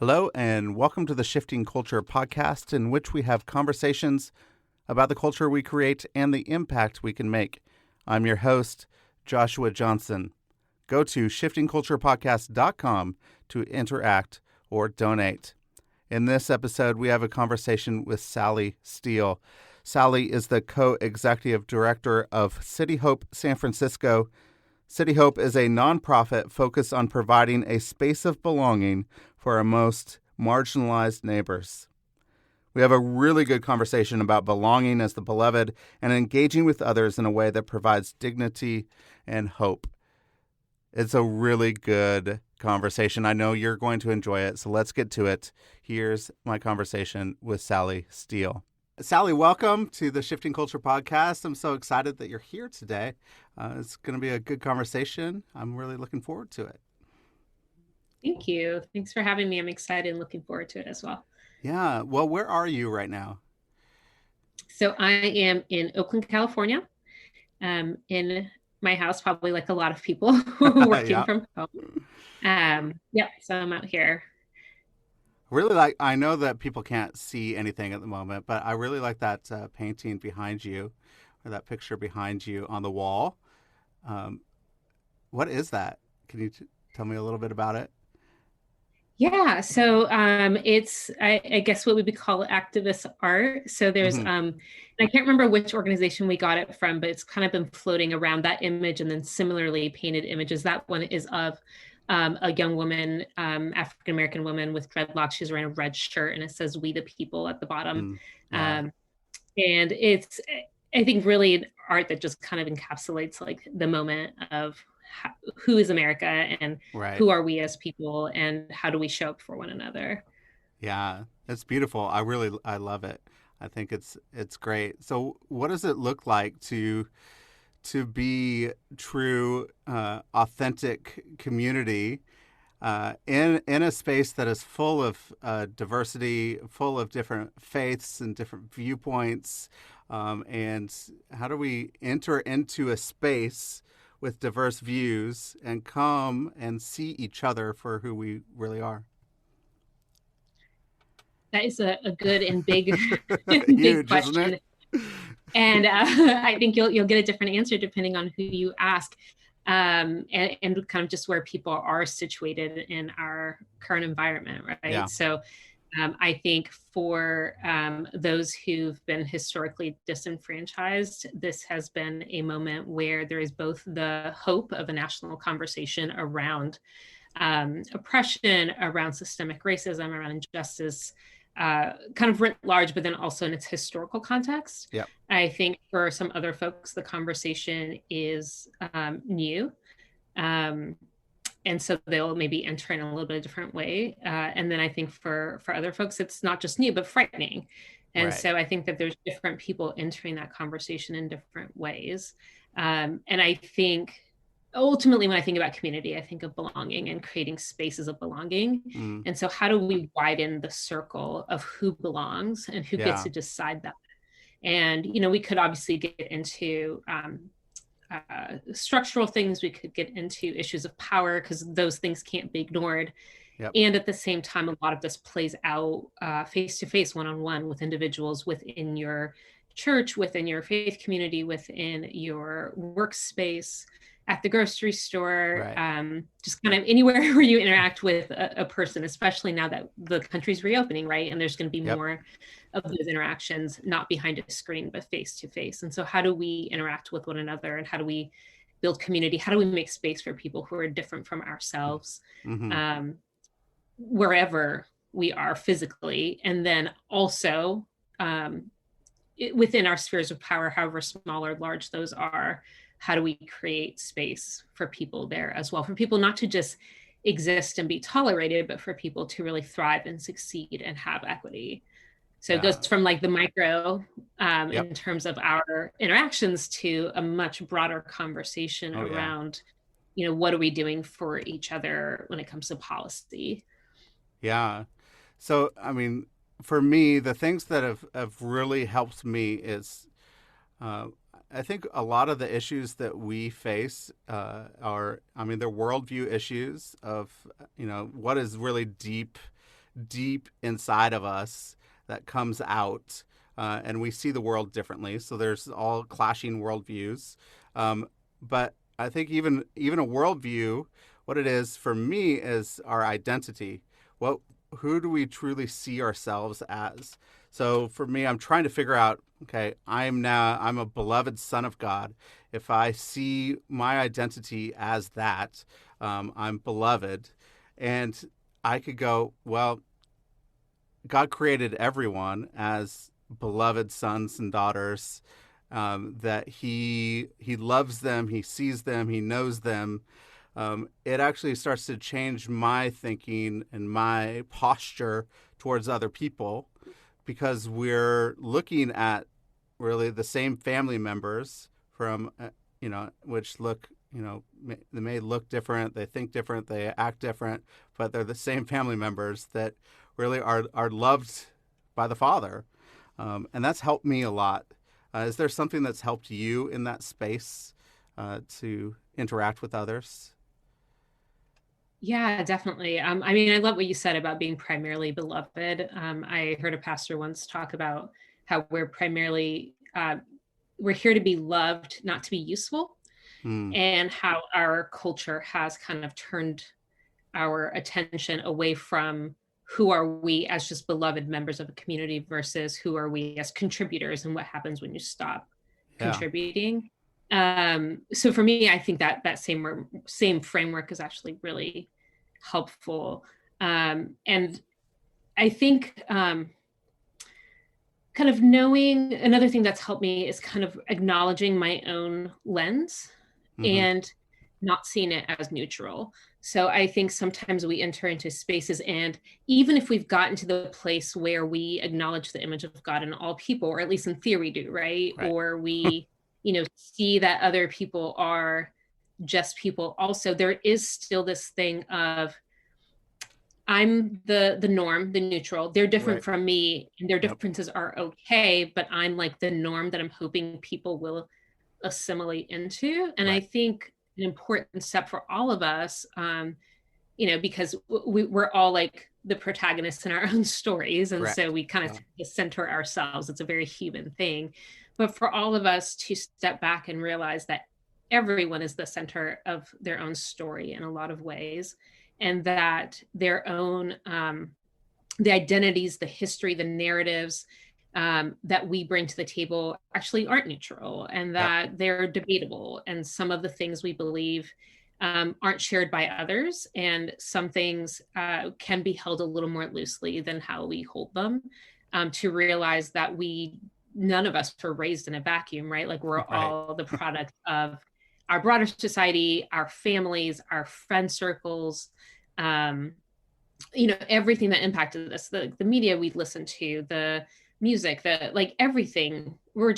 Hello, and welcome to the Shifting Culture podcast, in which we have conversations about the culture we create and the impact we can make. I'm your host, Joshua Johnson. Go to shiftingculturepodcast.com to interact or donate. In this episode, we have a conversation with Sally Steele. Sally is the co-executive director of City Hope San Francisco. City Hope is a nonprofit focused on providing a space of belonging for our most marginalized neighbors. We have a really good conversation about belonging as the beloved and engaging with others in a way that provides dignity and hope. It's a really good conversation. I know you're going to enjoy it, so let's get to it. Here's my conversation with Sally Steele. Sally, welcome to the Shifting Culture podcast. I'm so excited that you're here today. It's going to be a good conversation. I'm really looking forward to it. Thank you. Thanks for having me. I'm excited and looking forward to it as well. Yeah. Well, where are you right now? So I am in Oakland, California, in my house, probably like a lot of people working from home. So I'm out here. Really I know that people can't see anything at the moment, but I really like that painting behind you, or that picture behind you on the wall. What is that? Can you tell me a little bit about it? Yeah, so it's I guess what we would call activist art. So there's and I can't remember which organization we got it from, but it's kind of been floating around that image, and then similarly painted images. That one is of a young woman, African American woman with dreadlocks. She's wearing a red shirt, and it says "We the People" at the bottom. Yeah. And it's, I think, really art that just kind of encapsulates like the moment of who is America and who are we as people and how do we show up for one another. Yeah, it's beautiful. I love it. I think it's great. So what does it look like to be true, authentic community in a space that is full of diversity, full of different faiths and different viewpoints? And how do we enter into a space with diverse views and come and see each other for who we really are? That is a good and big, Huge, question. Isn't it? And I think you'll get a different answer depending on who you ask, and kind of just where people are situated in our current environment, right? Yeah. So I think for those who've been historically disenfranchised, this has been a moment where there is both the hope of a national conversation around oppression, around systemic racism, around injustice, kind of writ large, but then also in its historical context. Yep. I think for some other folks, the conversation is new. And so they'll maybe enter in a little bit of a different way. And then I think for other folks, it's not just new, but frightening. And so I think that there's different people entering that conversation in different ways. And I think ultimately, when I think about community, I think of belonging and creating spaces of belonging. And so how do we widen the circle of who belongs and who gets to decide that? And, we could obviously get into structural things. We could get into issues of power because those things can't be ignored. Yep. And at the same time, a lot of this plays out face-to-face, one-on-one with individuals within your church, within your faith community, within your workspace, at the grocery store, just kind of anywhere where you interact with a person, especially now that the country's reopening, right? And there's going to be more of those interactions, not behind a screen, but face to face. And so how do we interact with one another, and how do we build community? How do we make space for people who are different from ourselves, wherever we are physically? And then also within our spheres of power, however small or large those are, how do we create space for people there as well, for people not to just exist and be tolerated, but for people to really thrive and succeed and have equity. So it goes from like the micro in terms of our interactions to a much broader conversation around, what are we doing for each other when it comes to policy? Yeah. So, I mean, for me, the things that have really helped me is I think a lot of the issues that we face they're worldview issues of, what is really deep deep inside of us that comes out, and we see the world differently. So there's all clashing worldviews. But I think even a worldview, what it is for me is our identity. Who do we truly see ourselves as? So for me, I'm trying to figure out, okay, I'm a beloved son of God. If I see my identity as that, I'm beloved, and I could go, well, God created everyone as beloved sons and daughters, that he loves them, he sees them, he knows them. It actually starts to change my thinking and my posture towards other people, because we're looking at really the same family members from, which look, they may look different, they think different, they act different, but they're the same family members that really are loved by the Father. And that's helped me a lot. Is there something that's helped you in that space to interact with others? Yeah, definitely. I mean, I love what you said about being primarily beloved. I heard a pastor once talk about how we're here to be loved, not to be useful, and how our culture has kind of turned our attention away from who are we as just beloved members of a community versus who are we as contributors, and what happens when you stop contributing. So for me, I think that same framework is actually really helpful. And I think kind of knowing, another thing that's helped me is kind of acknowledging my own lens and not seeing it as neutral. So I think sometimes we enter into spaces, and even if we've gotten to the place where we acknowledge the image of God in all people, or at least in theory do, right? Or we see that other people are just people also, there is still this thing of, I'm the norm, the neutral. They're different from me, and their differences are okay, but I'm like the norm that I'm hoping people will assimilate into. And I think an important step for all of us, because we're all like the protagonists in our own stories. And so we kind of center ourselves. It's a very human thing. But for all of us to step back and realize that everyone is the center of their own story in a lot of ways, and that their own, the identities, the history, the narratives that we bring to the table actually aren't neutral, and that they're debatable. And some of the things we believe aren't shared by others, and some things can be held a little more loosely than how we hold them, to realize that none of us were raised in a vacuum, right? Like we're all the product of our broader society, our families, our friend circles, everything that impacted us, the media we listened to, the music, everything. We're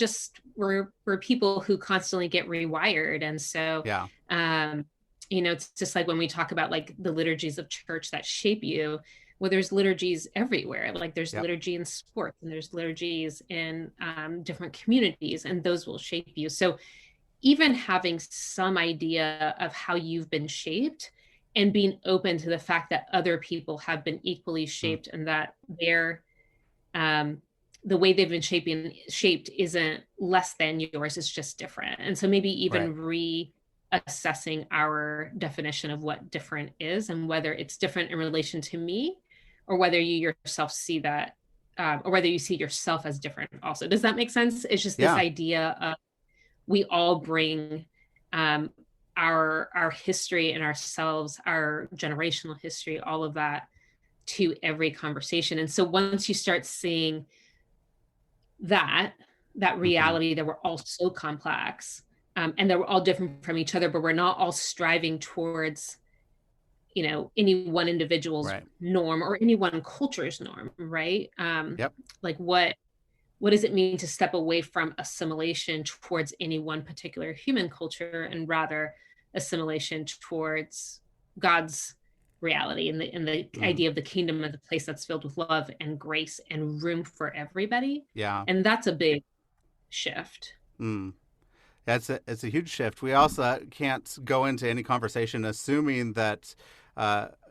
people who constantly get rewired. And so, it's just like when we talk about like the liturgies of church that shape you, well, there's liturgies everywhere. Like there's liturgy in sports, and there's liturgies in different communities, and those will shape you. So even having some idea of how you've been shaped, and being open to the fact that other people have been equally shaped, and that the way they've been shaped isn't less than yours, it's just different. And so maybe even reassessing our definition of what different is, and whether it's different in relation to me, or whether you yourself see that, or whether you see yourself as different also. Does that make sense? It's just this idea of, we all bring our history and ourselves, our generational history, all of that to every conversation. And so once you start seeing that reality, that we're all so complex, and that we're all different from each other, but we're not all striving towards, any one individual's norm, or any one culture's norm, right? Like what does it mean to step away from assimilation towards any one particular human culture, and rather assimilation towards God's reality, and the idea of the kingdom as a place that's filled with love and grace and room for everybody. And that's a big shift. It's a huge shift. We also can't go into any conversation assuming that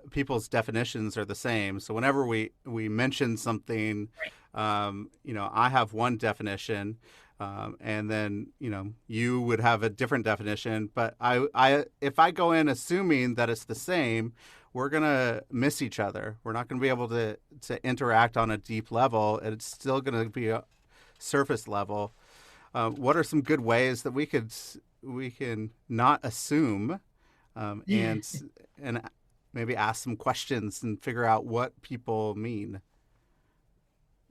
people's definitions are the same. So whenever we mention something, I have one definition, and then you would have a different definition. But I if I go in assuming that it's the same, we're gonna miss each other. We're not gonna be able to interact on a deep level. It's still gonna be a surface level. What are some good ways that we can not assume, and maybe ask some questions and figure out what people mean?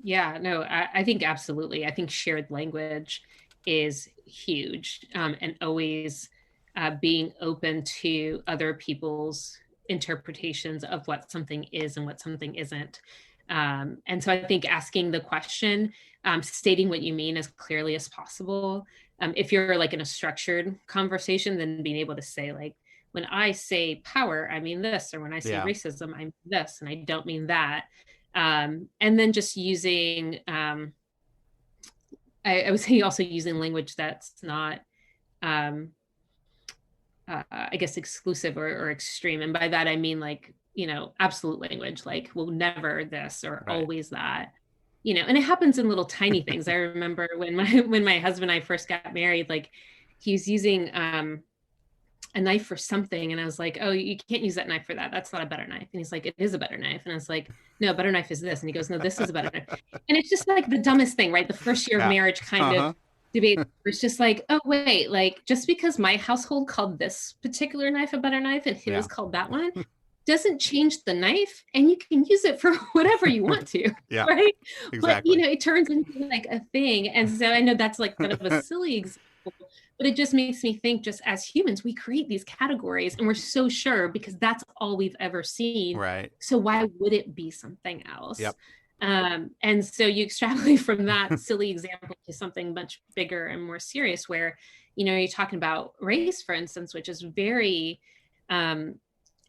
Yeah, no, I think absolutely. I think shared language is huge, and always being open to other people's interpretations of what something is and what something isn't. And so I think asking the question, stating what you mean as clearly as possible. If you're like in a structured conversation, then being able to say, like, when I say power, I mean this, or when I say racism, I mean this, and I don't mean that. And then just using, I would say also using language that's not, I guess, exclusive or extreme. And by that, I mean, like, absolute language, like, well, never this or always that, and it happens in little tiny things. I remember when my husband and I first got married, like, he was using, a knife for something. And I was like, oh, you can't use that knife for that. That's not a butter knife. And he's like, it is a butter knife. And I was like, no, butter knife is this. And he goes, no, this is a butter knife. And it's just like the dumbest thing, right? The first year of marriage kind of debate. It's just like, oh, wait, like, just because my household called this particular knife a butter knife and his called that one doesn't change the knife, and you can use it for whatever you want to. Right. Exactly. But, it turns into like a thing. And so I know that's like kind of a silly example, but it just makes me think, just as humans, we create these categories and we're so sure because that's all we've ever seen. Right. So why would it be something else? Yep. And so you extrapolate from that silly example to something much bigger and more serious where, you're talking about race, for instance, which is very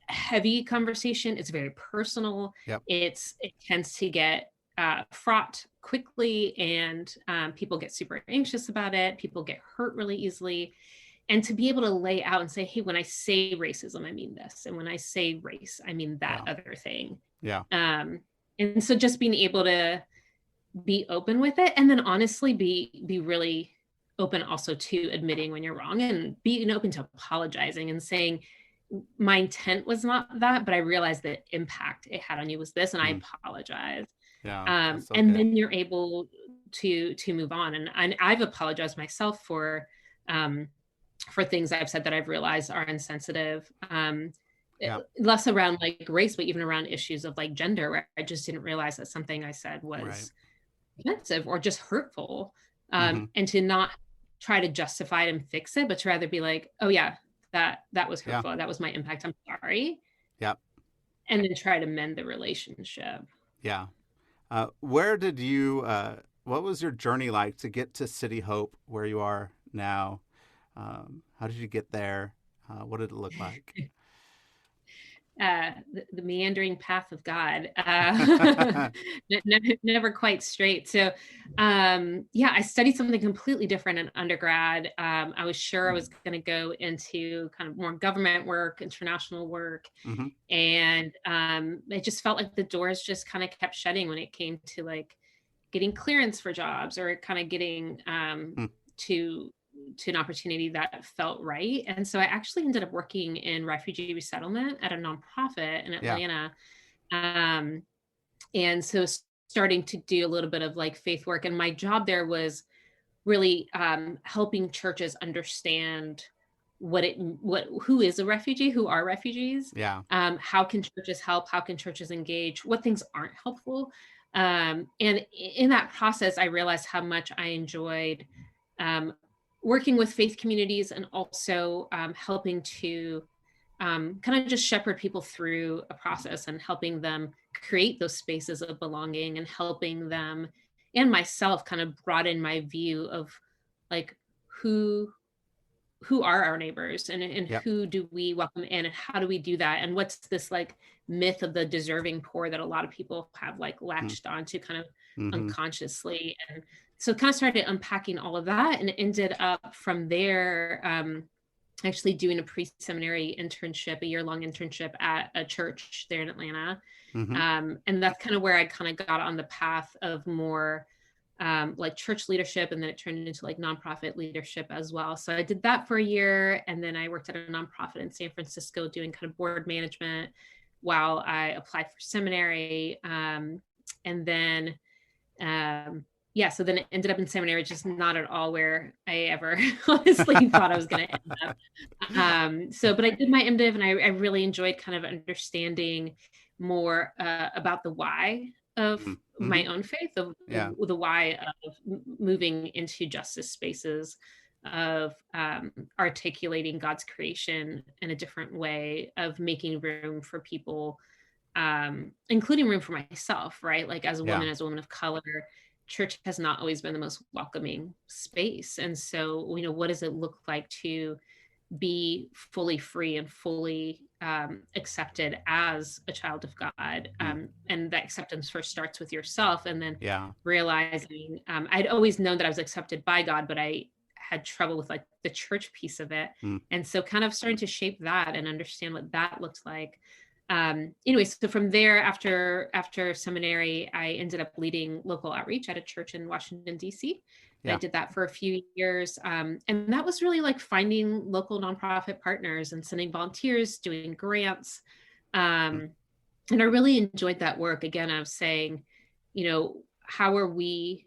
heavy conversation. It's very personal. Yep. It tends to get fraught quickly, and people get super anxious about it. People get hurt really easily. And to be able to lay out and say, hey, when I say racism, I mean this. And when I say race, I mean that other thing. Yeah. And so just being able to be open with it, and then honestly be really open also to admitting when you're wrong, and being open to apologizing and saying, my intent was not that, but I realized the impact it had on you was this, and I apologize. Yeah. And then you're able to move on. And I've apologized myself for things I've said that I've realized are insensitive. Less around like race, but even around issues of like gender, where I just didn't realize that something I said was offensive or just hurtful. And to not try to justify it and fix it, but to rather be like, oh yeah, that was hurtful. That was my impact. I'm sorry. Yep. And then try to mend the relationship. Yeah. Where did you, what was your journey like to get to City Hope where you are now? How did you get there? What did it look like? The meandering path of God, never quite straight. So, I studied something completely different in undergrad. I was sure I was going to go into kind of more government work, international work. And it just felt like the doors just kind of kept shutting when it came to like getting clearance for jobs or kind of getting to an opportunity that felt right. And so I actually ended up working in refugee resettlement at a nonprofit in Atlanta. And so starting to do a little bit of like faith work. And my job there was really helping churches understand who is a refugee, who are refugees, how can churches help, how can churches engage, what things aren't helpful. And in that process, I realized how much I enjoyed working with faith communities, and also helping to kind of just shepherd people through a process and helping them create those spaces of belonging, and helping them and myself kind of broaden my view of like who are our neighbors, and who do we welcome in, and how do we do that, and what's this like myth of the deserving poor that a lot of people have like latched onto kind of unconsciously. And so kind of started unpacking all of that, and ended up from there actually doing a pre-seminary internship, a year-long internship at a church there in Atlanta. And that's kind of where I kind of got on the path of more like church leadership, and then it turned into like nonprofit leadership as well. So I did that for a year, and then I worked at a nonprofit in San Francisco doing kind of board management while I applied for seminary. And then so then it ended up in seminary, just not at all where I ever honestly thought I was going to end up. But I did my MDiv, and I really enjoyed kind of understanding more about the why of my own faith, of the why of moving into justice spaces, of articulating God's creation in a different way, of making room for people, including room for myself, right? Like as a woman of color, church has not always been the most welcoming space. And so, what does it look like to be fully free and fully accepted as a child of God? And that acceptance first starts with yourself, and then realizing I'd always known that I was accepted by God, but I had trouble with like the church piece of it. And so kind of starting to shape that and understand what that looked like. Anyway, so from there, after seminary, I ended up leading local outreach at a church in Washington, D.C. I did that for a few years. And that was really like finding local nonprofit partners and sending volunteers, doing grants. And I really enjoyed that work. Again, I was saying, how are we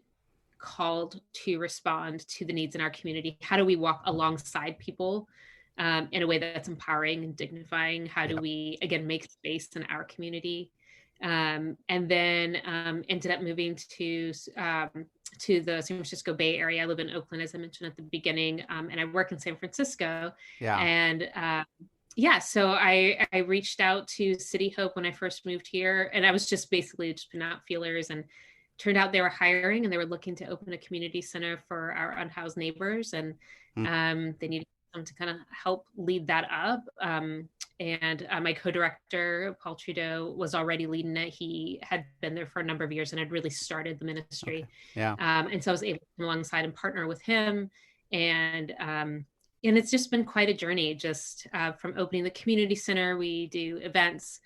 called to respond to the needs in our community? How do we walk alongside people in a way that's empowering and dignifying? How do we, again, make space in our community? And then ended up moving to the San Francisco Bay Area. I live in Oakland, as I mentioned at the beginning, and I work in San Francisco. And so I reached out to City Hope when I first moved here, and I was just basically putting out feelers, and turned out they were hiring, and they were looking to open a community center for our unhoused neighbors, and they needed someone to kind of help lead that up. And my co-director, Paul Trudeau, was already leading it. He had been there for a number of years and had really started the ministry. And so I was able to come alongside and partner with him. And it's just been quite a journey, just from opening the community center. We do events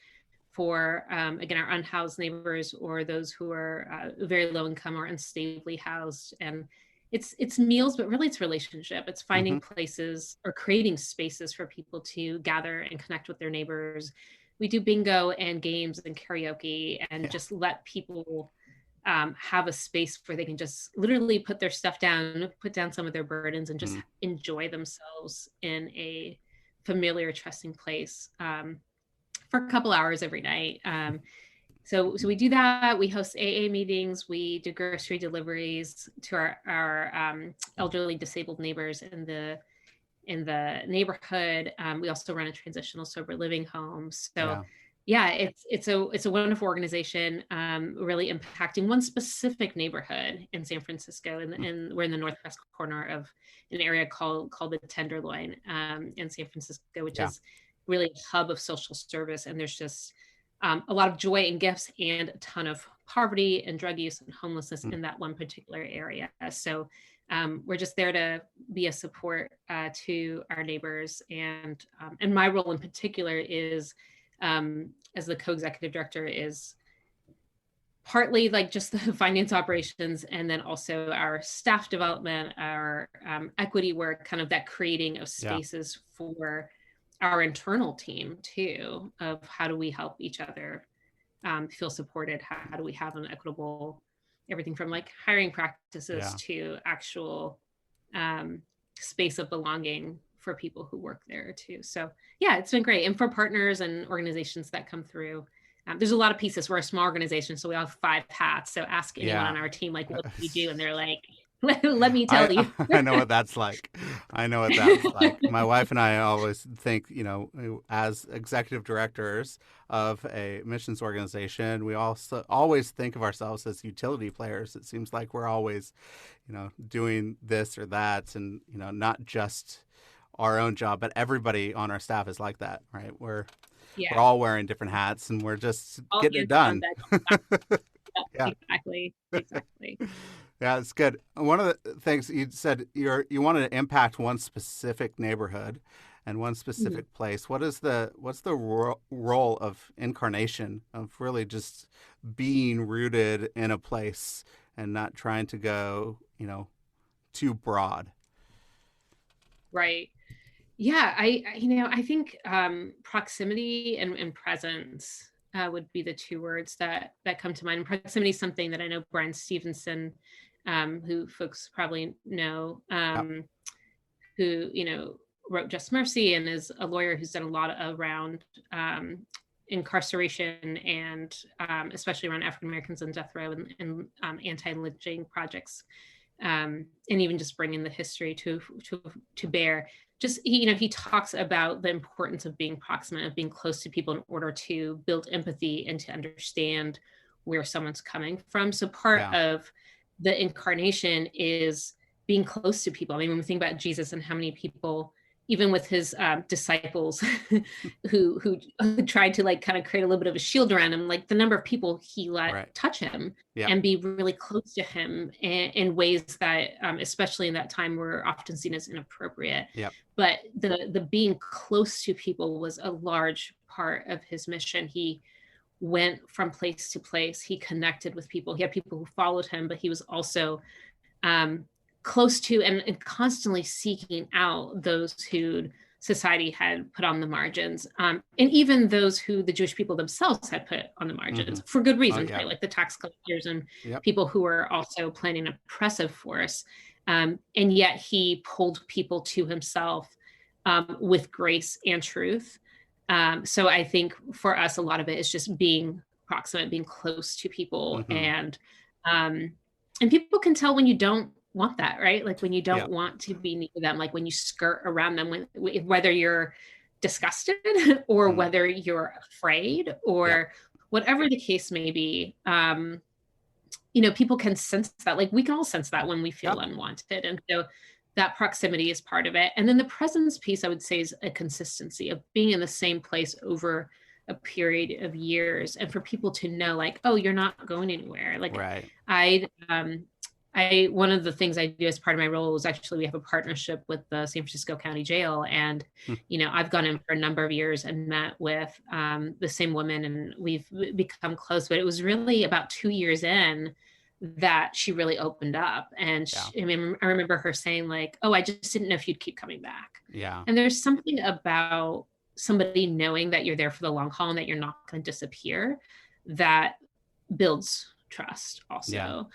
for, again, our unhoused neighbors, or those who are very low income or unstably housed. And it's meals, but really it's relationship. It's finding places or creating spaces for people to gather and connect with their neighbors. We do bingo and games and karaoke, and just let people have a space where they can just literally put their stuff down, put down some of their burdens, and just enjoy themselves in a familiar, trusting place for a couple hours every night. So we do that. We host AA meetings. We do grocery deliveries to our elderly disabled neighbors in the neighborhood. We also run a transitional sober living home. So it's a wonderful organization, really impacting one specific neighborhood in San Francisco. And we're in the northwest corner of an area called the Tenderloin in San Francisco, which is really a hub of social service. And there's just a lot of joy and gifts, and a ton of poverty and drug use and homelessness in that one particular area. So we're just there to be a support to our neighbors. And my role in particular is, as the co-executive director, is partly like just the finance operations, and then also our staff development, our equity work, kind of that creating of spaces for our internal team too, of how do we help each other feel supported? How do we have an equitable, everything from like hiring practices to actual space of belonging for people who work there too. So it's been great. And for partners and organizations that come through, there's a lot of pieces. We're a small organization, so we all have 5 hats. So ask anyone on our team, like, what do we do? And they're like, let me tell you. I know what that's like. My wife and I always think, as executive directors of a missions organization, we also always think of ourselves as utility players. It seems like we're always, doing this or that, and, not just our own job, but everybody on our staff is like that, right? We're all wearing different hats, and we're just all getting it done. Exactly. Yeah, it's good. One of the things you said, you wanted to impact one specific neighborhood, and one specific place. What's the role of incarnation, of really just being rooted in a place and not trying to go, too broad? Right. Yeah, I think proximity and presence would be the two words that come to mind. And proximity is something that I know Brian Stevenson, who folks probably know, Yep. who wrote Just Mercy and is a lawyer who's done a lot around incarceration and especially around African Americans on death row and anti-lynching projects, and even just bringing the history to bear. Just he talks about the importance of being proximate, of being close to people in order to build empathy and to understand where someone's coming from. So part of the incarnation is being close to people. I mean, when we think about Jesus and how many people, even with his disciples who tried to kind of create a little bit of a shield around him, the number of people he let touch him and be really close to him in ways that, especially in that time, were often seen as inappropriate. But the being close to people was a large part of his mission. He went from place to place. He connected with people. He had people who followed him, but he was also close to and constantly seeking out those who society had put on the margins, and even those who the Jewish people themselves had put on the margins for good reasons, right? Like the tax collectors and people who were also playing an oppressive force. And yet he pulled people to himself with grace and truth. So I think for us, a lot of it is just being proximate, being close to people, and people can tell when you don't want that, right? Like when you don't want to be near them, like when you skirt around them, whether you're disgusted or whether you're afraid or whatever the case may be. People can sense that. Like we can all sense that when we feel unwanted, and so that proximity is part of it. And then the presence piece, I would say, is a consistency of being in the same place over a period of years, and for people to know, like, oh, you're not going anywhere. Like one of the things I do as part of my role is actually we have a partnership with the San Francisco County Jail. And, I've gone in for a number of years and met with the same woman, and we've become close. But it was really about 2 years in that she really opened up. And I remember her saying, like, oh, I just didn't know if you'd keep coming back. And there's something about somebody knowing that you're there for the long haul and that you're not going to disappear that builds trust also.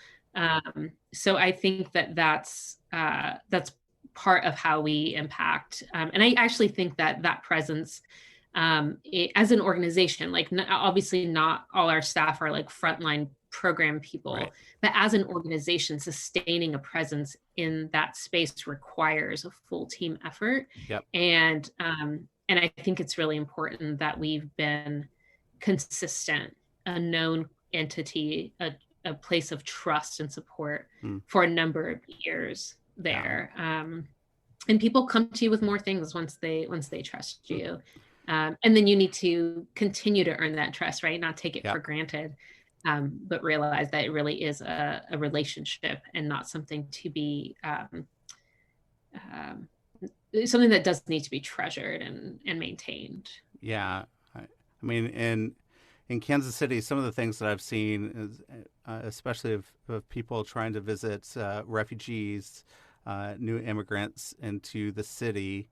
So I think that's part of how we impact. And I actually think that presence as an organization, like obviously not all our staff are like frontline program people, but as an organization, sustaining a presence in that space requires a full team effort. And I think it's really important that we've been consistent, a known entity, a place of trust and support for a number of years there. And people come to you with more things once they trust you. And then you need to continue to earn that trust, right? Not take it for granted, but realize that it really is a relationship and not something to be something that does need to be treasured and maintained. I mean, in Kansas City, some of the things that I've seen is, especially of people trying to visit refugees, new immigrants into the city,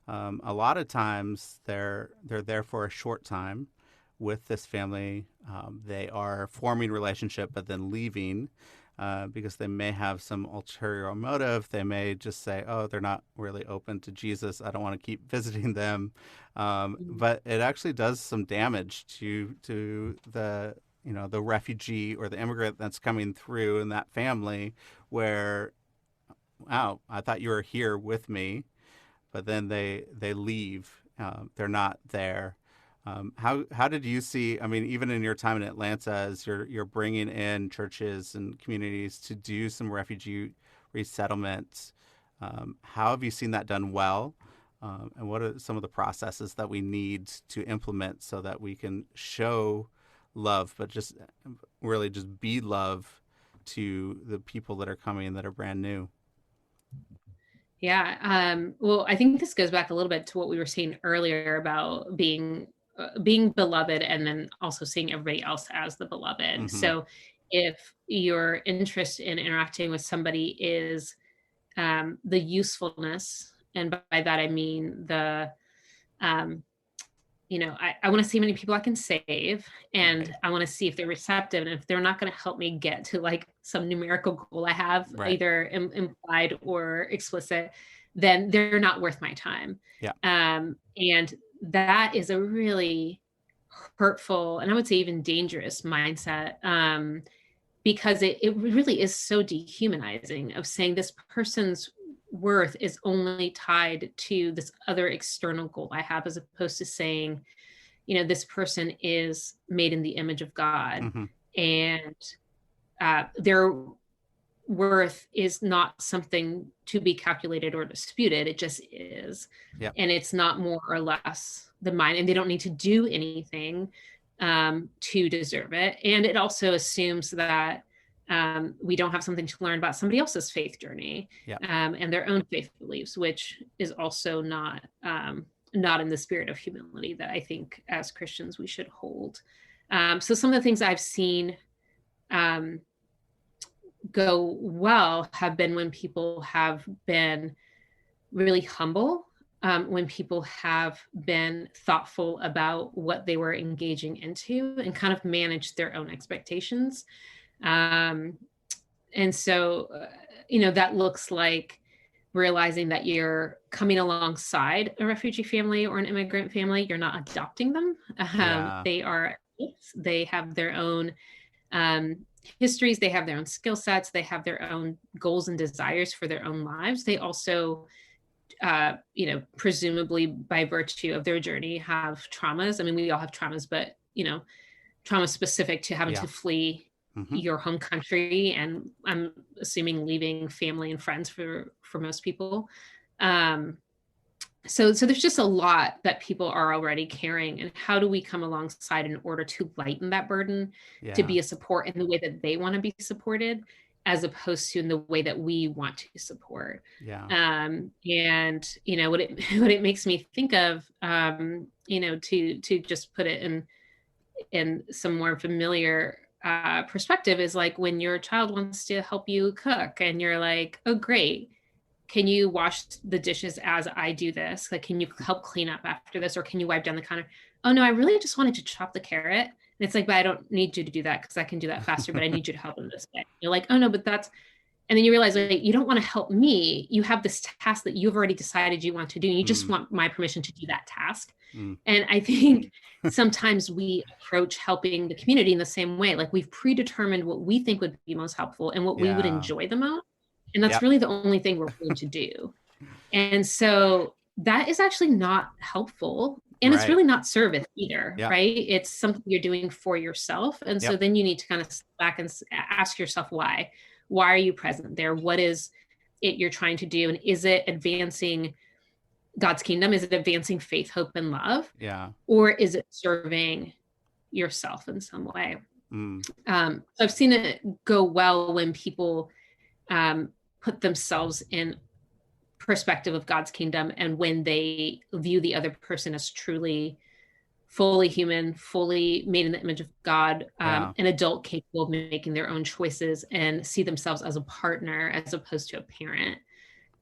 a lot of times they're there for a short time with this family. They are forming relationship, but then leaving because they may have some ulterior motive. They may just say, oh, they're not really open to Jesus. I don't want to keep visiting them. But it actually does some damage to the the refugee or the immigrant that's coming through in that family, where, wow, I thought you were here with me, but then they leave. They're not there. How did you see? I mean, even in your time in Atlanta, as you're bringing in churches and communities to do some refugee resettlement, how have you seen that done well? And what are some of the processes that we need to implement so that we can show love, but just really just be love to the people that are coming that are brand new? Yeah. Well, I think this goes back a little bit to what we were saying earlier about being beloved and then also seeing everybody else as the beloved. Mm-hmm. So if your interest in interacting with somebody is the usefulness, and by that I mean um, I want to see how many people I can save, and Right. I want to see if they're receptive. And if they're not going to help me get to like some numerical goal I have, Right. either implied or explicit, then they're not worth my time. Yeah. And that is a really hurtful, and I would say even dangerous mindset, because it really is so dehumanizing of saying this person's worth is only tied to this other external goal I have, as opposed to saying, this person is made in the image of God, Mm-hmm. and their worth is not something to be calculated or disputed. It just is. Yep. And it's not more or less than mine, and they don't need to do anything to deserve it. And it also assumes that we don't have something to learn about somebody else's faith journey, Yep. And their own faith beliefs, which is also not in the spirit of humility that I think as Christians we should hold. So some of the things I've seen go well have been when people have been really humble, when people have been thoughtful about what they were engaging into and kind of managed their own expectations. And so, that looks like realizing that you're coming alongside a refugee family or an immigrant family. You're not adopting them. Yeah. They have their own histories, they have their own skill sets, they have their own goals and desires for their own lives. They also, presumably by virtue of their journey, have traumas. I mean, we all have traumas, but, trauma specific to having to flee Mm-hmm. your home country, and I'm assuming leaving family and friends for most people. So there's just a lot that people are already carrying, and how do we come alongside in order to lighten that burden, to be a support in the way that they want to be supported, as opposed to in the way that we want to support. Yeah. And what it makes me think of, to just put it in some more familiar perspective, is like when your child wants to help you cook and you're like, oh great, can you wash the dishes as I do this? Like, can you help clean up after this? Or can you wipe down the counter? Oh no, I really just wanted to chop the carrot. And it's like, but I don't need you to do that because I can do that faster, but I need you to help in this way. You're like, oh no, but and then you realize, like, you don't want to help me. You have this task that you've already decided you want to do. And you just want my permission to do that task. And I think sometimes we approach helping the community in the same way. Like, we've predetermined what we think would be most helpful and what we would enjoy the most. And that's really the only thing we're going to do. And so that is actually not helpful. And it's really not service either, right? It's something you're doing for yourself. And so then you need to kind of step back and ask yourself why. Why are you present there? What is it you're trying to do? And is it advancing God's kingdom? Is it advancing faith, hope, and love? Yeah. Or is it serving yourself in some way? So I've seen it go well when people put themselves in perspective of God's kingdom, and when they view the other person as truly fully human, fully made in the image of God, an adult capable of making their own choices, and see themselves as a partner as opposed to a parent.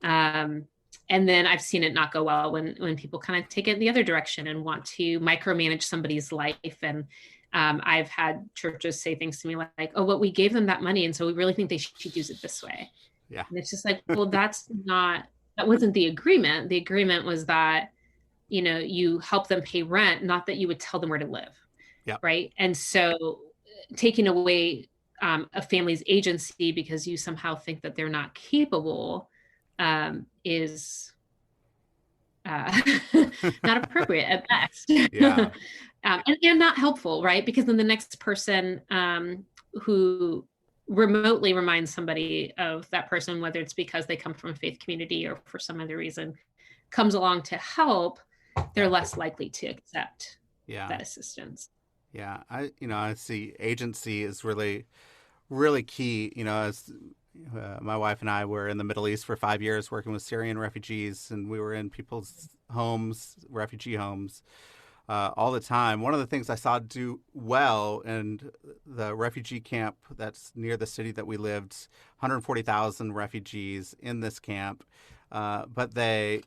And then I've seen it not go well when people kind of take it in the other direction and want to micromanage somebody's life. And I've had churches say things to me like, oh, well, we gave them that money, and so we really think they should use it this way. Yeah. And it's just like, well, that wasn't the agreement. The agreement was that, you help them pay rent, not that you would tell them where to live. Yeah. Right. And so taking away a family's agency because you somehow think that they're not capable is not appropriate at best. Yeah. And not helpful, right? Because then the next person who remotely reminds somebody of that person, whether it's because they come from a faith community or for some other reason, comes along to help, they're less likely to accept that assistance. Yeah. I see agency is really, really key, as my wife and I were in the Middle East for 5 years working with Syrian refugees, and we were in people's homes, refugee homes, all the time. One of the things I saw do well in the refugee camp that's near the city that we lived, 140,000 refugees in this camp, but they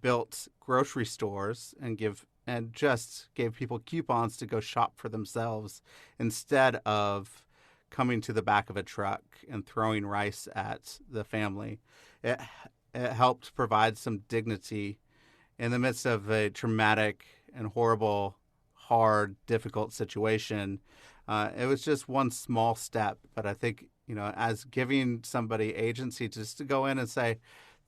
built grocery stores and just gave people coupons to go shop for themselves instead of coming to the back of a truck and throwing rice at the family. It, it helped provide some dignity in the midst of a traumatic and horrible, hard, difficult situation. It was just one small step, but I think, as giving somebody agency just to go in and say,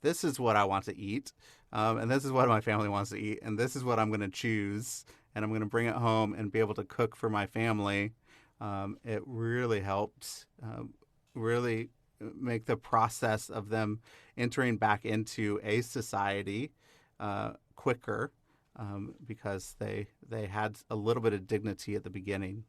this is what I want to eat, and this is what my family wants to eat, and this is what I'm going to choose, and I'm going to bring it home and be able to cook for my family. It really helped really make the process of them entering back into a society quicker, because they had a little bit of dignity at the beginning.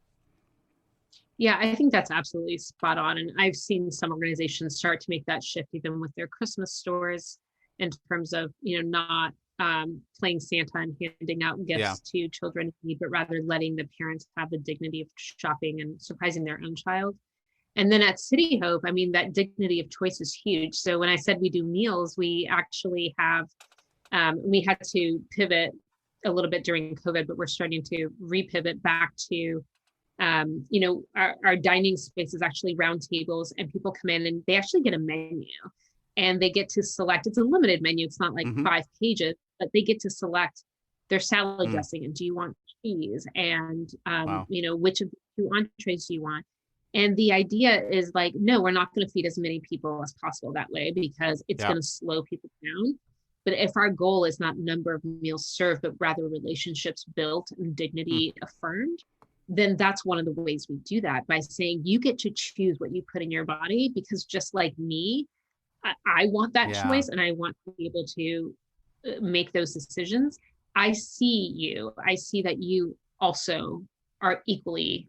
Yeah, I think that's absolutely spot on. And I've seen some organizations start to make that shift even with their Christmas stores in terms of, not playing Santa and handing out gifts to children in need, but rather letting the parents have the dignity of shopping and surprising their own child. And then at City Hope, that dignity of choice is huge. So when I said we do meals, we actually have, we had to pivot a little bit during COVID, but we're starting to repivot back to, our dining space is actually round tables, and people come in and they actually get a menu and they get to select. It's a limited menu. It's not like 5 pages, but they get to select their salad dressing. And do you want cheese? And, which of the 2 entrees do you want? And the idea is like, no, we're not going to feed as many people as possible that way, because it's going to slow people down. But if our goal is not number of meals served, but rather relationships built and dignity affirmed, then that's one of the ways we do that, by saying you get to choose what you put in your body, because just like me, I want that choice, and I want to be able to make those decisions. I see that you also are equally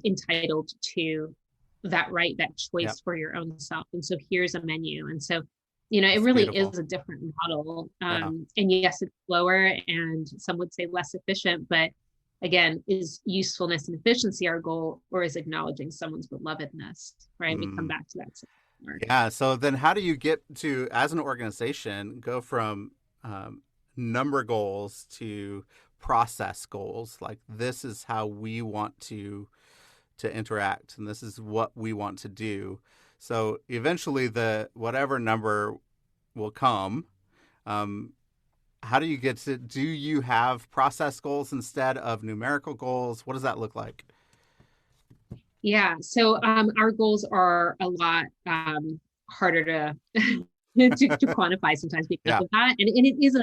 entitled to that right, that choice for your own self. And so here's a menu. And so, it really beautiful. Is a different model. And yes, it's slower and some would say less efficient, but again, is usefulness and efficiency our goal, or is acknowledging someone's belovedness, right? We come back to that. Yeah. So then how do you get to, as an organization, go from number goals to process goals? Like, this is how we want to interact, and this is what we want to do. So eventually whatever number will come. How do you get to, do you have process goals instead of numerical goals? What does that look like? Yeah. So our goals are a lot harder to quantify sometimes because of that. And it is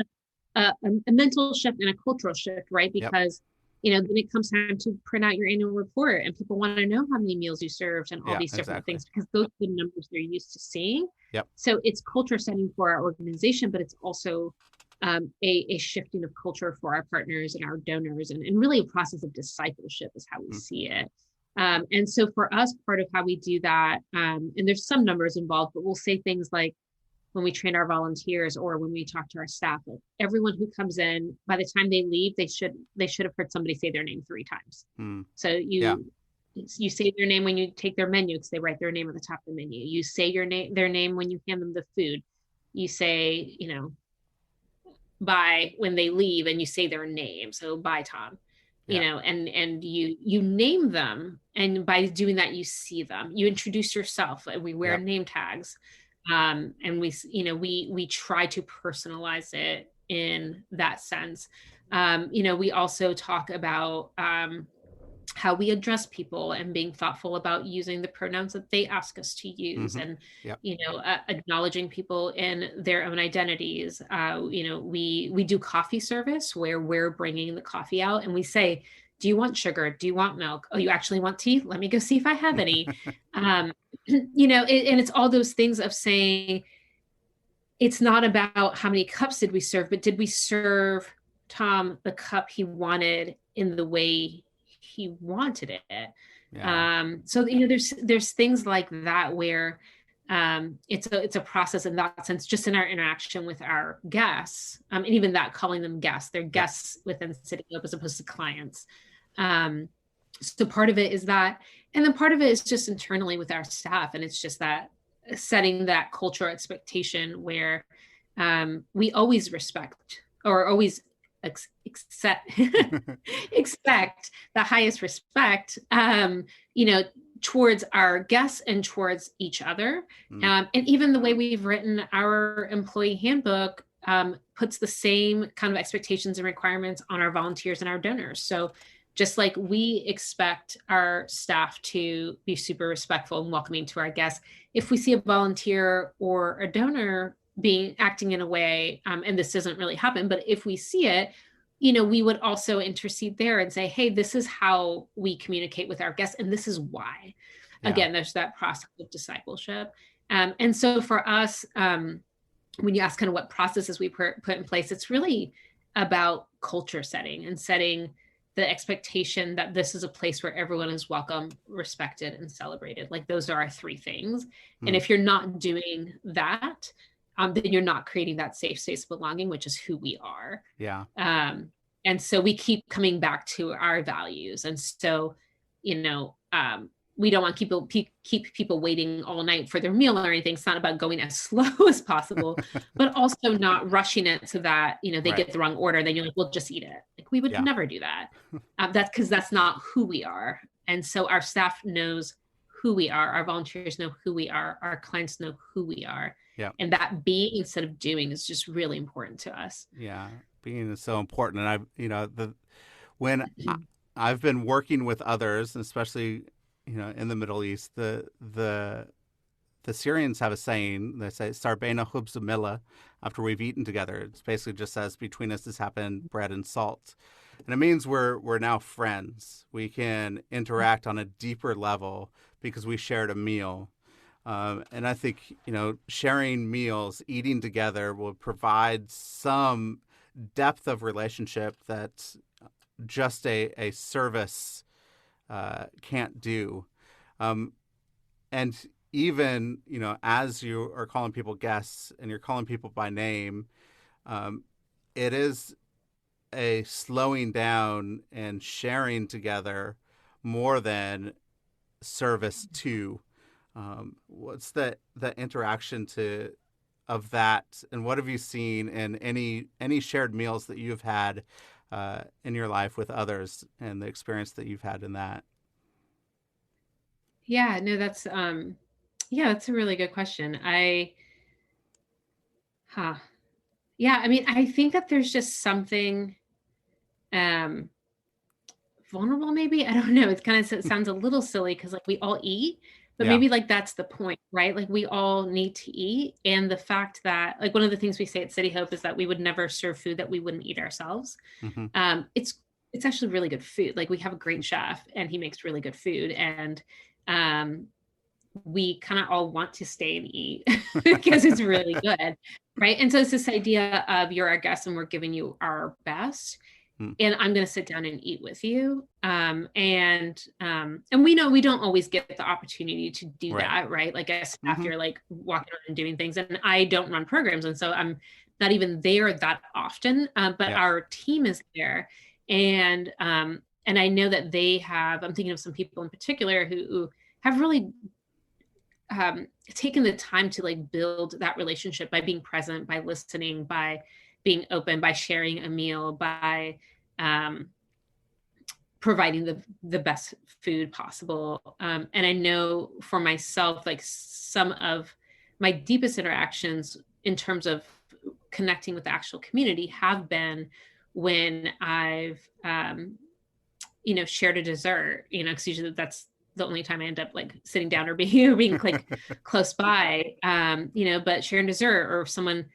a mental shift and a cultural shift, right? Because, then it comes time to print out your annual report and people want to know how many meals you served and all these different things, because those are the numbers they're used to seeing. So it's culture setting for our organization, but it's also a shifting of culture for our partners and our donors, and really a process of discipleship is how we see it. And so for us, part of how we do that, and there's some numbers involved, but we'll say things like, when we train our volunteers or when we talk to our staff, like everyone who comes in, by the time they leave, they should have heard somebody say their name 3 times. So you say their name when you take their menu, because they write their name at the top of the menu. You say their name when you hand them the food. You say, bye when they leave, and you say their name. So bye, Tom. And you name them, and by doing that, you see them. You introduce yourself. We wear name tags. And we try to personalize it in that sense. We also talk about how we address people and being thoughtful about using the pronouns that they ask us to use, and acknowledging people in their own identities. We do coffee service where we're bringing the coffee out and we say, do you want sugar? Do you want milk? Oh, you actually want tea? Let me go see if I have any. And it's all those things of saying, it's not about how many cups did we serve, but did we serve Tom the cup he wanted in the way he wanted it? So there's things like that where it's a process in that sense, just in our interaction with our guests, and even that calling them guests, they're guests within City Hope as opposed to clients. So part of it is that, and then part of it is just internally with our staff, and it's just that setting that cultural expectation where we always respect or always expect the highest respect, towards our guests and towards each other. And even the way we've written our employee handbook puts the same kind of expectations and requirements on our volunteers and our donors. So just like we expect our staff to be super respectful and welcoming to our guests, if we see a volunteer or a donor acting in a way, and this doesn't really happen, but if we see it, we would also intercede there and say, hey, this is how we communicate with our guests, and this is why. Yeah. Again, there's that process of discipleship. And so for us, when you ask kind of what processes we put in place, it's really about culture setting and setting the expectation that this is a place where everyone is welcome, respected, and celebrated. Like those are our three things. And if you're not doing that, then you're not creating that safe space of belonging, which is who we are. Yeah. And so we keep coming back to our values. And so, we don't want to keep people waiting all night for their meal or anything. It's not about going as slow as possible, but also not rushing it so that, they get the wrong order. And then you're like, well, just eat it. Like we would never do that. That's because that's not who we are. And so our staff knows who we are. Our volunteers know who we are. Our clients know who we are. Yeah. And that being instead of doing is just really important to us. Yeah. Being is so important. And I've been working with others, and especially, in the Middle East, the Syrians have a saying. They say, "Sarbena khubz milla," after we've eaten together. It basically just says, between us has happened bread and salt. And it means we're now friends. We can interact on a deeper level because we shared a meal. And I think, sharing meals, eating together will provide some depth of relationship that just a service can't do. And even, as you are calling people guests and you're calling people by name, it is a slowing down and sharing together more than service to. What's the interaction of that, and what have you seen in any shared meals that you've had in your life with others, and the experience that you've had in that? Yeah, no, that's a really good question. I think that there's just something vulnerable, maybe. I don't know. It kind of sounds a little silly because like we all eat, but maybe like that's the point, right? Like we all need to eat. And the fact that like one of the things we say at City Hope is that we would never serve food that we wouldn't eat ourselves. Mm-hmm. It's actually really good food. Like we have a great chef and he makes really good food. And we kind of all want to stay and eat because it's really good. Right. And so it's this idea of you're our guest and we're giving you our best. And I'm going to sit down and eat with you. And we know we don't always get the opportunity to do that, right? Like as staff, you're like walking around and doing things, and I don't run programs. And so I'm not even there that often, but our team is there. And I know that they have, I'm thinking of some people in particular who have really taken the time to like build that relationship by being present, by listening, by being open, by sharing a meal, by providing the best food possible. And I know for myself, like some of my deepest interactions in terms of connecting with the actual community have been when I've, shared a dessert, because usually that's the only time I end up like sitting down or being like close by, but sharing dessert, or if someone,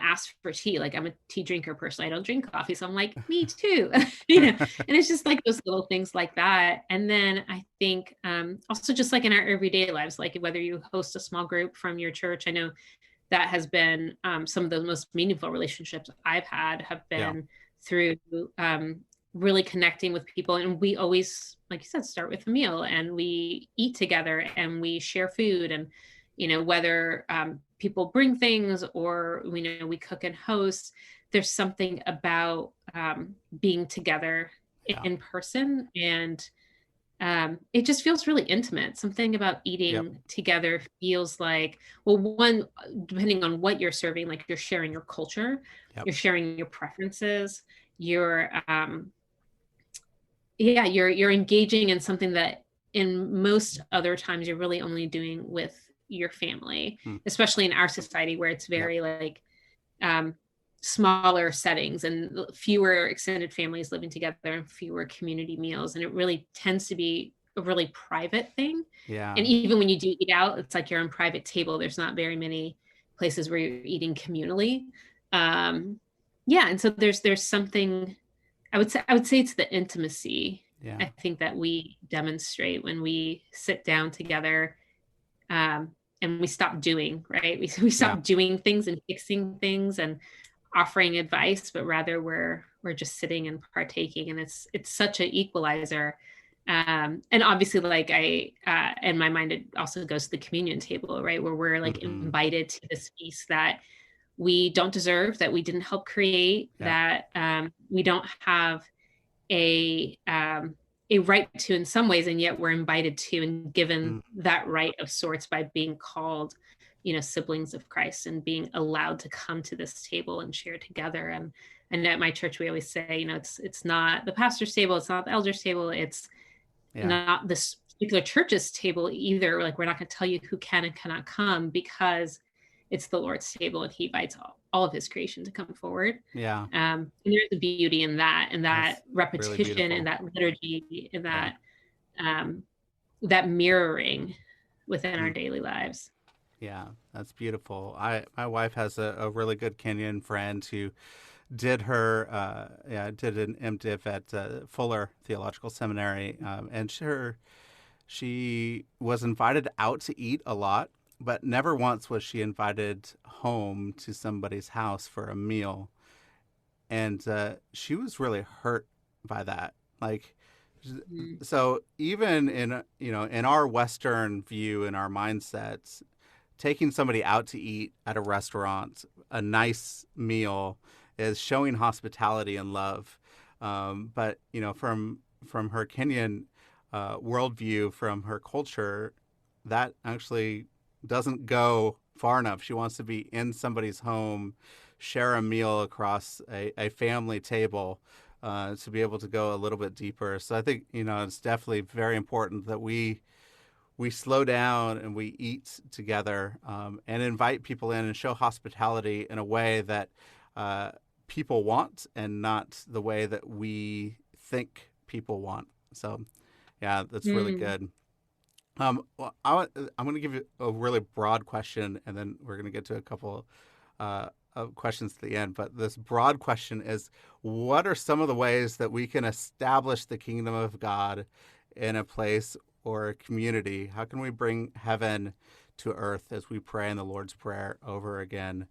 asks for tea. Like I'm a tea drinker personally. I don't drink coffee. So I'm like, me too, and it's just like those little things like that. And then I think also just like in our everyday lives, like whether you host a small group from your church, I know that has been some of the most meaningful relationships I've had have been through really connecting with people. And we always, like you said, start with a meal and we eat together and we share food. And, whether people bring things or we cook and host, there's something about being together in person, and it just feels really intimate. Something about eating together feels like, well, one, depending on what you're serving, like you're sharing your culture, you're sharing your preferences, you're engaging in something that in most other times you're really only doing with your family, especially in our society where it's very like smaller settings and fewer extended families living together and fewer community meals. And it really tends to be a really private thing. Yeah. And even when you do eat out, it's like you're on private table. There's not very many places where you're eating communally. And so there's something, I would say it's the intimacy. I think that we demonstrate when we sit down together, and we stop doing, right? We stop doing things and fixing things and offering advice, but rather we're just sitting and partaking, and it's such an equalizer. And obviously, like in my mind, it also goes to the communion table, right, where we're like invited to this feast that we don't deserve, that we didn't help create, that we don't have a right to in some ways, and yet we're invited to and given that right of sorts by being called siblings of Christ and being allowed to come to this table and share together. And at my church we always say, it's not the pastor's table, it's not the elder's table, it's not this particular church's table either. Like, we're not going to tell you who can and cannot come, because it's the Lord's table and he invites all of his creation to come forward. And there's a beauty in that, and that that's repetition, really, and that liturgy, and that that mirroring within our daily lives. Yeah, that's beautiful. My wife has a really good Kenyan friend who did an MDiv at Fuller Theological Seminary, and she was invited out to eat a lot, but never once was she invited home to somebody's house for a meal. And she was really hurt by that. Like, so even in our Western view, in our mindsets, taking somebody out to eat at a restaurant, a nice meal, is showing hospitality and love. But from her Kenyan worldview, from her culture, that actually doesn't go far enough. She wants to be in somebody's home, share a meal across a family table, to be able to go a little bit deeper. So I think it's definitely very important that we slow down and we eat together, and invite people in and show hospitality in a way that people want, and not the way that we think people want. So, yeah, that's really good. Well, I'm going to give you a really broad question, and then we're going to get to a couple of questions at the end. But this broad question is, what are some of the ways that we can establish the kingdom of God in a place or a community? How can we bring heaven to earth as we pray in the Lord's Prayer over again?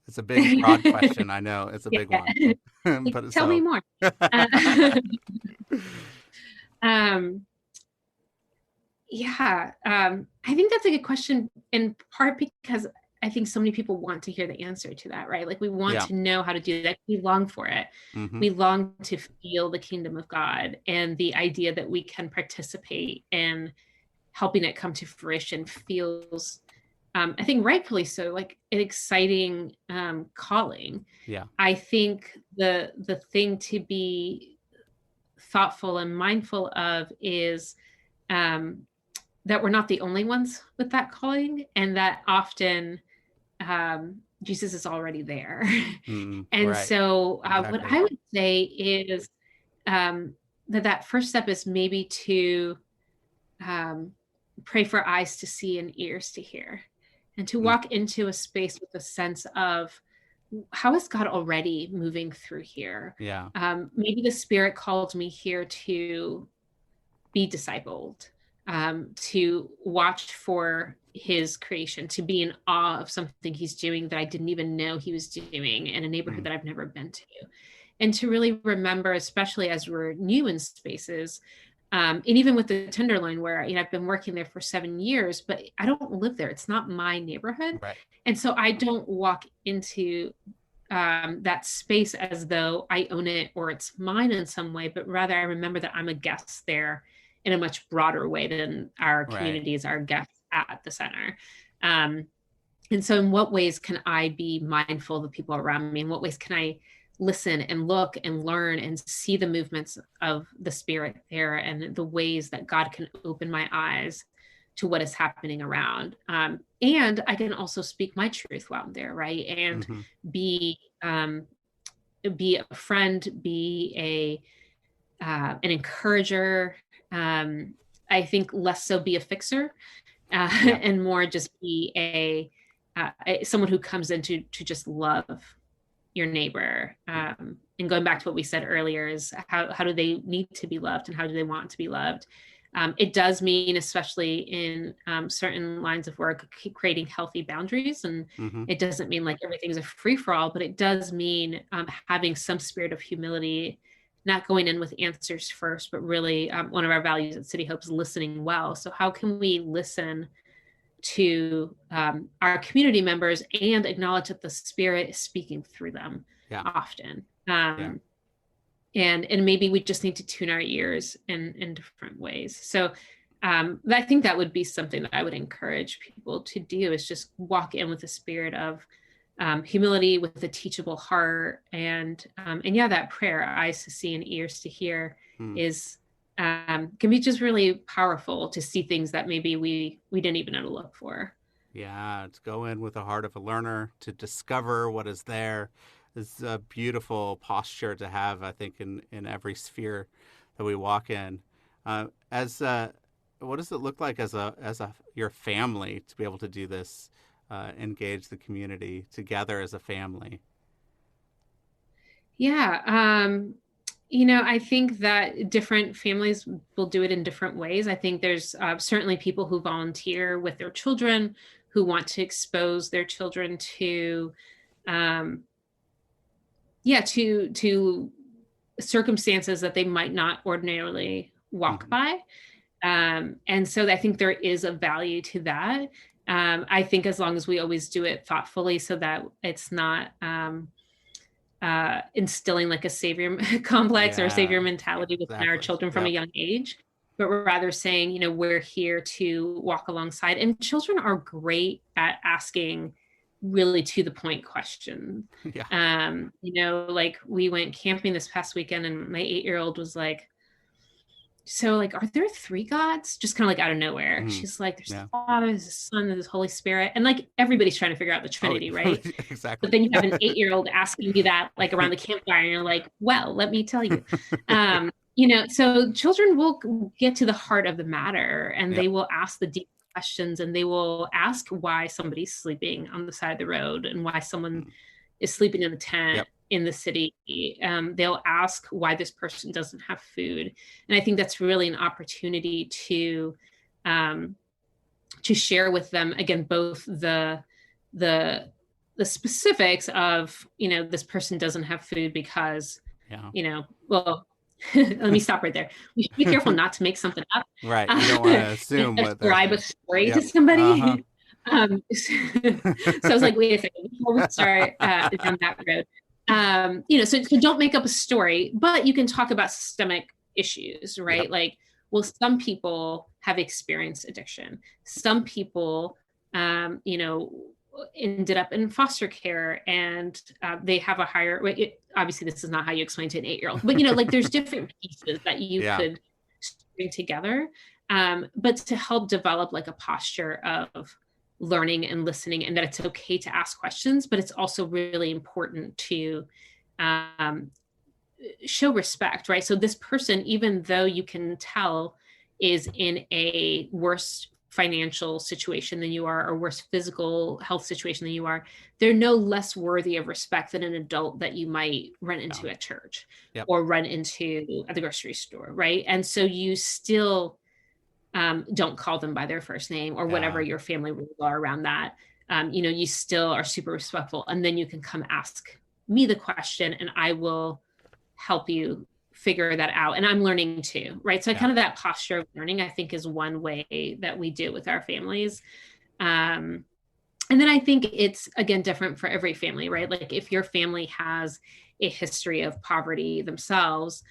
It's a big, broad question. I know it's a big one. But tell me more. I think that's a good question, in part because I think so many people want to hear the answer to that, right? Like, we want to know how to do that. We long for it. We long to feel the kingdom of God, and the idea that we can participate in helping it come to fruition feels, I think rightfully so, like an exciting calling. I think the thing to be thoughtful and mindful of is that we're not the only ones with that calling, and that often Jesus is already there. And so what I would say is that first step is maybe to pray for eyes to see and ears to hear, and to walk into a space with a sense of, how is God already moving through here? Maybe the Spirit called me here to be discipled, to watch for his creation, to be in awe of something he's doing that I didn't even know he was doing in a neighborhood that I've never been to. And to really remember, especially as we're new in spaces, And even with the Tenderloin, where, I've been working there for 7 years, but I don't live there. It's not my neighborhood. Right. And so I don't walk into that space as though I own it or it's mine in some way, but rather I remember that I'm a guest there in a much broader way than our community is our guests at the center. And so in what ways can I be mindful of the people around me? In what ways can I listen and look and learn and see the movements of the Spirit there, and the ways that God can open my eyes to what is happening around. And I can also speak my truth while I'm there, right? And be a friend, be an encourager. I think less so be a fixer, and more just be someone who comes in to just love your neighbor. And going back to what we said earlier is how do they need to be loved and how do they want to be loved? It does mean, especially in certain lines of work, creating healthy boundaries. And it doesn't mean like everything's a free for all, but it does mean having some spirit of humility, not going in with answers first, but really one of our values at City Hope is listening well. So how can we listen to our community members and acknowledge that the Spirit is speaking through them often? And maybe we just need to tune our ears in different ways. So I think that would be something that I would encourage people to do, is just walk in with a spirit of humility, with a teachable heart. And that prayer, eyes to see and ears to hear, is can be just really powerful to see things that maybe we didn't even know to look for. Yeah, to go in with the heart of a learner, to discover what is there. Is a beautiful posture to have, I think, in every sphere that we walk in. What does it look like as your family to be able to do this, engage the community together as a family? Yeah, I think that different families will do it in different ways. I think there's certainly people who volunteer with their children, who want to expose their children to to circumstances that they might not ordinarily walk by. And so I think there is a value to that. I think as long as we always do it thoughtfully, so that it's not instilling like a savior complex or a savior mentality within our children from a young age, but rather saying, we're here to walk alongside. And children are great at asking really to the point question. Like we went camping this past weekend and my 8-year-old was like, so like, are there 3 gods? Just kind of like out of nowhere. She's like, there's the Father, there's the Son, there's the Holy Spirit. And like everybody's trying to figure out the Trinity, right? Exactly. But then you have an 8-year-old asking you that like around the campfire and you're like, well, let me tell you. So children will get to the heart of the matter, and they will ask the deep questions, and they will ask why somebody's sleeping on the side of the road and why someone is sleeping in a tent in the city. They'll ask why this person doesn't have food. And I think that's really an opportunity to share with them, again, both the specifics of, this person doesn't have food because, let me stop right there. We should be careful not to make something up. Right. You don't want to assume describe a story to somebody. So I was like, wait a second, before we start down that road. So don't make up a story, but you can talk about systemic issues, right? Like, well, some people have experienced addiction. Some people, ended up in foster care, and they have a higher, obviously this is not how you explain to an 8-year-old, but like there's different pieces that you could string together, but to help develop like a posture of learning and listening, and that it's okay to ask questions, but it's also really important to show respect, right? So this person, even though you can tell is in a worse financial situation than you are, or worse physical health situation than you are, they're no less worthy of respect than an adult that you might run into at church or run into at the grocery store, right? And so you still don't call them by their first name or whatever your family rules are around that. You still are super respectful, and then you can come ask me the question and I will help you figure that out. And I'm learning too, right? So Yeah. kind of that posture of learning, I think, is one way that we do with our families. And then I think it's, again, different for every family, right? Like if your family has a history of poverty themselves,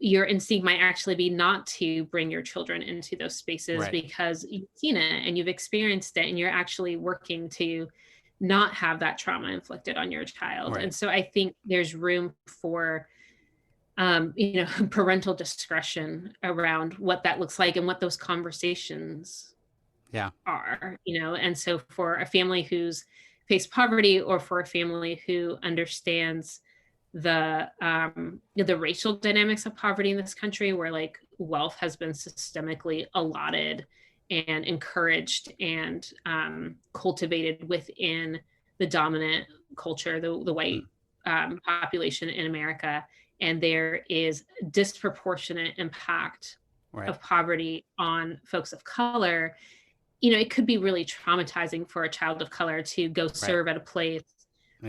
your instinct might actually be not to bring your children into those spaces, Right. because you've seen it and you've experienced it, and you're actually working to not have that trauma inflicted on your child. Right. And so I think there's room for parental discretion around what that looks like and what those conversations are, and so for a family who's faced poverty, or for a family who understands the racial dynamics of poverty in this country, where like wealth has been systemically allotted and encouraged and cultivated within the dominant culture, the white population in America, and there is disproportionate impact of poverty on folks of color, it could be really traumatizing for a child of color to go serve at a place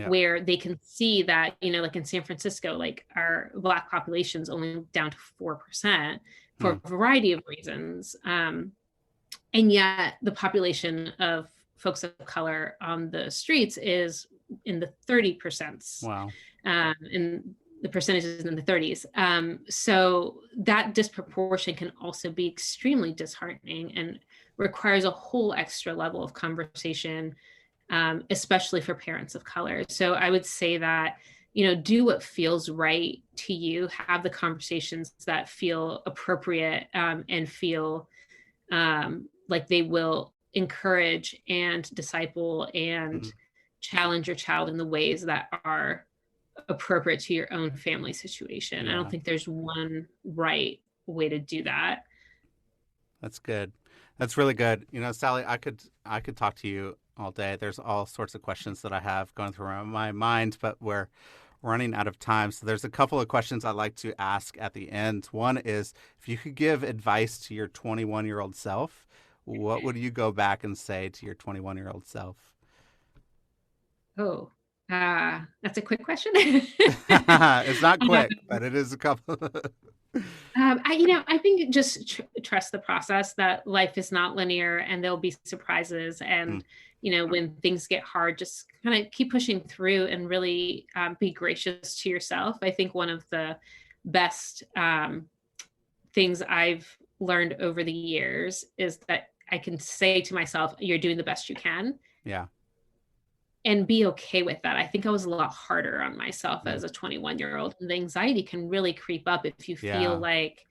where they can see that, like in San Francisco, like our Black population's only down to 4% for a variety of reasons. And yet the population of folks of color on the streets is in the 30%. Wow. And the percentages in the 30s. So that disproportion can also be extremely disheartening and requires a whole extra level of conversation, especially for parents of color. So I would say that, do what feels right to you, have the conversations that feel appropriate, and feel like they will encourage and disciple and challenge your child in the ways that are appropriate to your own family situation. I don't think there's one right way to do that. That's good. That's really good. Sally, I could talk to you all day. There's all sorts of questions that I have going through my mind, but we're running out of time. So there's a couple of questions I'd like to ask at the end. One is, if you could give advice to your 21-year-old self, what would you go back and say to your 21-year-old self? Oh, that's a quick question. It's not quick, but it is a couple. I think just trust the process, that life is not linear and there'll be surprises. And, when things get hard, just kind of keep pushing through and really be gracious to yourself. I think one of the best things I've learned over the years is that I can say to myself, you're doing the best you can. Yeah. And be okay with that. I think I was a lot harder on myself as a 21-year-old. And the anxiety can really creep up if you feel like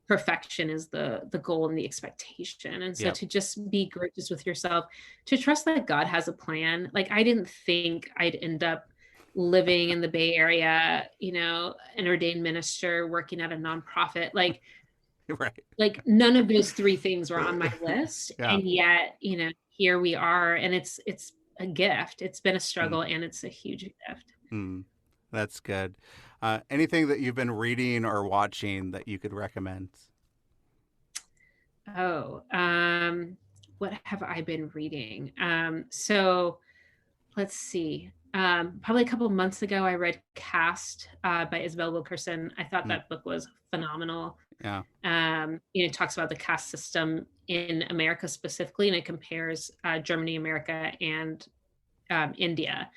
perfection is the goal and the expectation. And so to just be gracious with yourself, to trust that God has a plan. Like, I didn't think I'd end up living in the Bay Area, an ordained minister, working at a nonprofit. Like, like none of those three things were on my list. And yet, here we are. And it's a gift. It's been a struggle and it's a huge gift. That's good. Anything that you've been reading or watching that you could recommend? What have I been reading? So let's see. Probably a couple of months ago, I read Caste by Isabel Wilkerson. I thought that book was phenomenal. Yeah. It talks about the caste system in America specifically, and it compares Germany, America, and India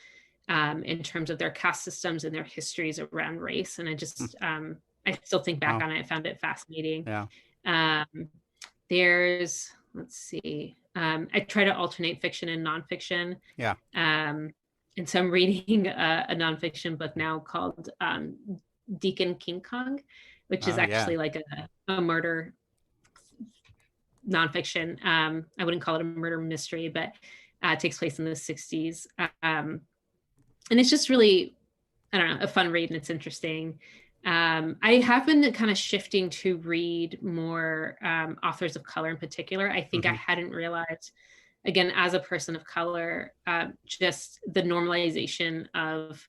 in terms of their caste systems and their histories around race. And I just, I still think back on it. I found it fascinating. Yeah. Let's see. I try to alternate fiction and nonfiction. Yeah. And so I'm reading a nonfiction book now called Deacon King Kong, which is actually like a murder nonfiction. I wouldn't call it a murder mystery, but it takes place in the 60s. And it's just really, I don't know, a fun read, and it's interesting. I have been kind of shifting to read more authors of color in particular. I think I hadn't realized, again, as a person of color, just the normalization of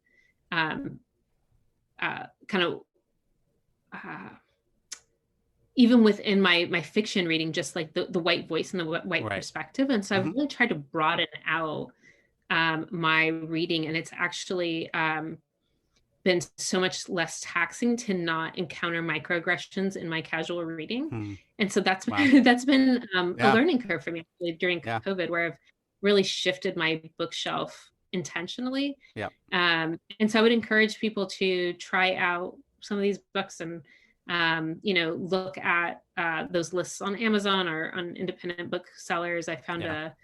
even within my fiction reading, just like the white voice and the white perspective. And so I've really tried to broaden out my reading, and it's actually been been so much less taxing to not encounter microaggressions in my casual reading. And so that's that's been a learning curve for me during COVID, where I've really shifted my bookshelf intentionally. And so I would encourage people to try out some of these books and look at those lists on Amazon or on independent booksellers. I found a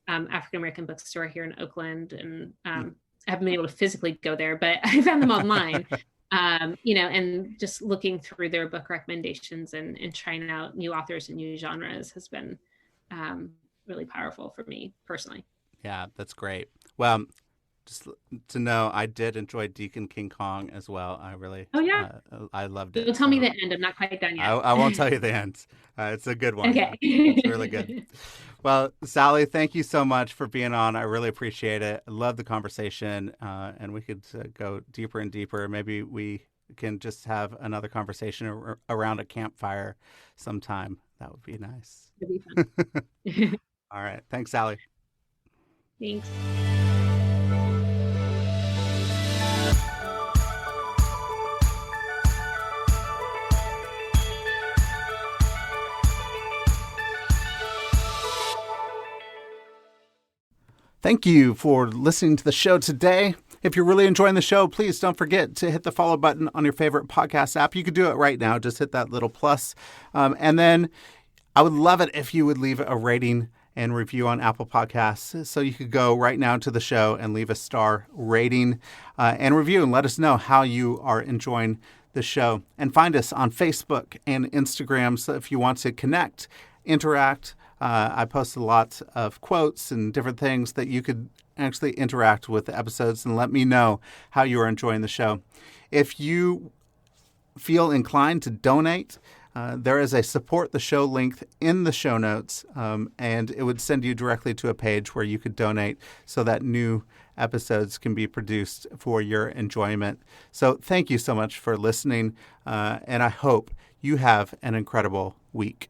African-American bookstore here in Oakland, and I haven't been able to physically go there, but I found them online. And just looking through their book recommendations and trying out new authors and new genres has been really powerful for me personally. Yeah, that's great. Well, just to know, I did enjoy Deacon King Kong as well. I really, I loved it. You'll tell me the end. I'm not quite done yet. I won't tell you the end. It's a good one. Okay. It's really good. Well, Sally, thank you so much for being on. I really appreciate it. I love the conversation, and we could go deeper and deeper. Maybe we can just have another conversation around a campfire sometime. That would be nice. It'd be fun. All right. Thanks, Sally. Thanks. Thank you for listening to the show today. If you're really enjoying the show, please don't forget to hit the follow button on your favorite podcast app. You could do it right now. Just hit that little plus. And then I would love it if you would leave a rating and review on Apple Podcasts. So you could go right now to the show and leave a star rating and review and let us know how you are enjoying the show. And find us on Facebook and Instagram. So if you want to connect, interact, I post a lot of quotes and different things that you could actually interact with the episodes and let me know how you are enjoying the show. If you feel inclined to donate, there is a support the show link in the show notes, and it would send you directly to a page where you could donate so that new episodes can be produced for your enjoyment. So thank you so much for listening, and I hope you have an incredible week.